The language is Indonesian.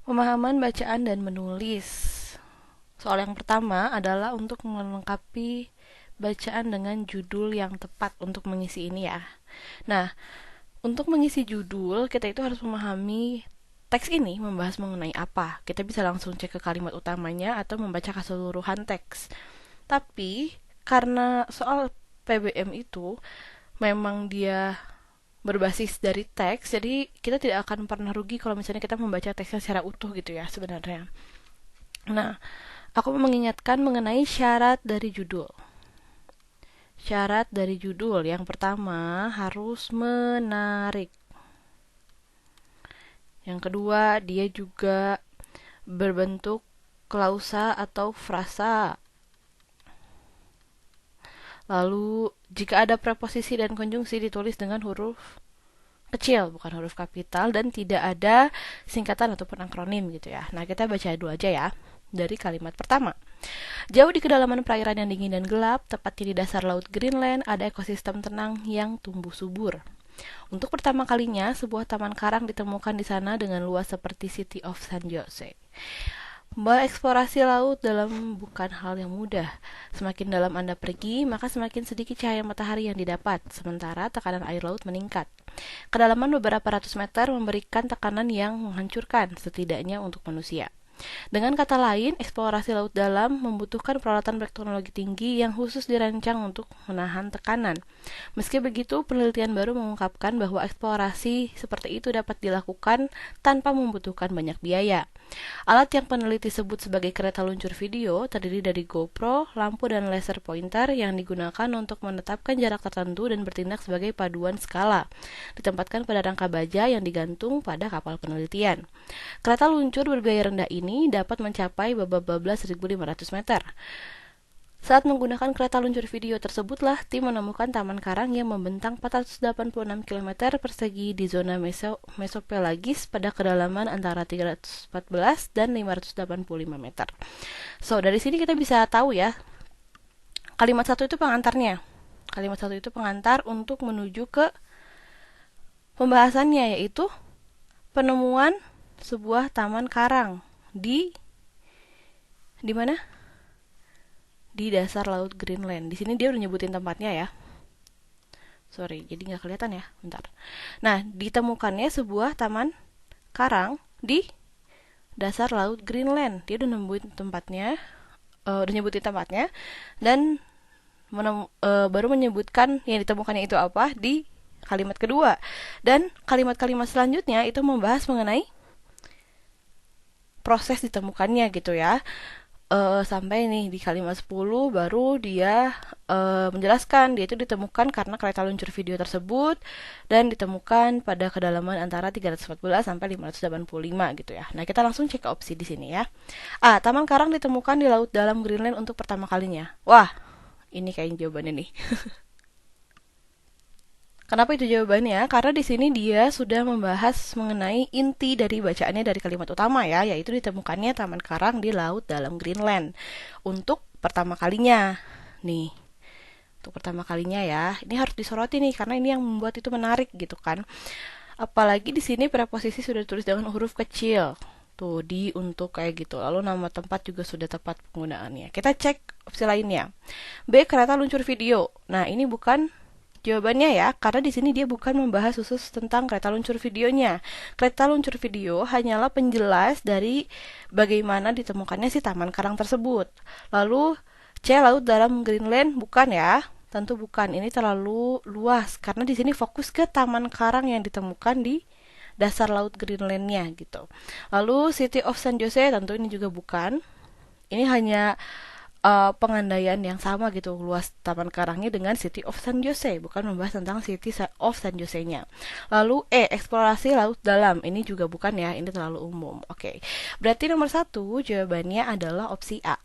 Pemahaman bacaan dan menulis. Soal yang pertama adalah untuk melengkapi bacaan dengan judul yang tepat untuk mengisi ini ya. Nah, untuk mengisi judul, kita itu harus memahami teks ini membahas mengenai apa. Kita bisa langsung cek ke kalimat utamanya atau membaca keseluruhan teks. Tapi, karena soal PBM itu memang dia berbasis dari teks, jadi kita tidak akan pernah rugi kalau misalnya kita membaca teksnya secara utuh gitu ya sebenarnya. Nah, aku mau mengingatkan mengenai syarat dari judul. Syarat dari judul yang pertama harus menarik. Yang kedua, dia juga berbentuk klausa atau frasa. Lalu, jika ada preposisi dan konjungsi ditulis dengan huruf kecil, bukan huruf kapital, dan tidak ada singkatan ataupun akronim gitu ya. Nah, kita baca dulu aja ya dari kalimat pertama. Jauh di kedalaman perairan yang dingin dan gelap, tepatnya di dasar laut Greenland, ada ekosistem tenang yang tumbuh subur. Untuk pertama kalinya, sebuah taman karang ditemukan di sana dengan luas seperti City of San Jose. Mengeksplorasi laut dalam bukan hal yang mudah. Semakin dalam Anda pergi, maka semakin sedikit cahaya matahari yang didapat, sementara tekanan air laut meningkat. Kedalaman beberapa ratus meter memberikan tekanan yang menghancurkan, setidaknya untuk manusia. Dengan kata lain, eksplorasi laut dalam membutuhkan peralatan berteknologi tinggi yang khusus dirancang untuk menahan tekanan. Meski begitu, penelitian baru mengungkapkan bahwa eksplorasi seperti itu dapat dilakukan tanpa membutuhkan banyak biaya. Alat yang peneliti sebut sebagai kereta luncur video terdiri dari GoPro, lampu dan laser pointer yang digunakan untuk menetapkan jarak tertentu dan bertindak sebagai paduan skala. Ditempatkan pada rangka baja yang digantung pada kapal penelitian. Kereta luncur berbiaya rendah ini dapat mencapai 12.500 meter. Saat menggunakan kereta luncur video tersebutlah tim menemukan taman karang yang membentang 486 km persegi di zona mesopelagis pada kedalaman antara 314 dan 585 meter. So, dari sini kita bisa tahu ya, kalimat satu itu pengantarnya. Kalimat satu itu pengantar untuk menuju ke pembahasannya, yaitu penemuan sebuah taman karang di mana? Di dasar laut Greenland. Di sini dia udah nyebutin tempatnya ya. Sorry, jadi nggak kelihatan ya. Bentar. Nah, ditemukannya sebuah taman karang di dasar laut Greenland. Dia udah nyebutin tempatnya dan baru menyebutkan yang ditemukannya itu apa di kalimat kedua. Dan kalimat-kalimat selanjutnya itu membahas mengenai proses ditemukannya gitu ya. Sampai nih di kalimat 10 baru dia menjelaskan dia itu ditemukan karena kereta luncur video tersebut dan ditemukan pada kedalaman antara 314 sampai 585 gitu ya. Nah, kita langsung cek ke opsi di sini ya. A. Taman karang ditemukan di laut dalam Greenland untuk pertama kalinya. Wah, ini kayaknya jawabannya nih. Kenapa itu jawabannya? Karena di sini dia sudah membahas mengenai inti dari bacaannya dari kalimat utama ya, yaitu ditemukannya taman karang di laut dalam Greenland untuk pertama kalinya. Nih, untuk pertama kalinya ya. Ini harus disoroti nih karena ini yang membuat itu menarik gitu kan. Apalagi di sini preposisi sudah ditulis dengan huruf kecil. Tuh, di, untuk kayak gitu. Lalu nama tempat juga sudah tepat penggunaannya. Kita cek opsi lainnya. B. Kereta luncur video. Nah, ini bukan jawabannya ya, karena di sini dia bukan membahas khusus tentang kereta luncur videonya. Kereta luncur video hanyalah penjelas dari bagaimana ditemukannya si taman karang tersebut. Lalu C. Laut dalam Greenland bukan ya, tentu bukan. Ini terlalu luas karena di sini fokus ke taman karang yang ditemukan di dasar laut Greenlandnya gitu. Lalu City of San Jose tentu ini juga bukan. Ini hanya pengandaian yang sama gitu luas taman karangnya dengan City of San Jose, bukan membahas tentang City of San Jose-nya. Lalu eksplorasi laut dalam, ini juga bukan ya, ini terlalu umum. Oke, berarti nomor 1 jawabannya adalah opsi A.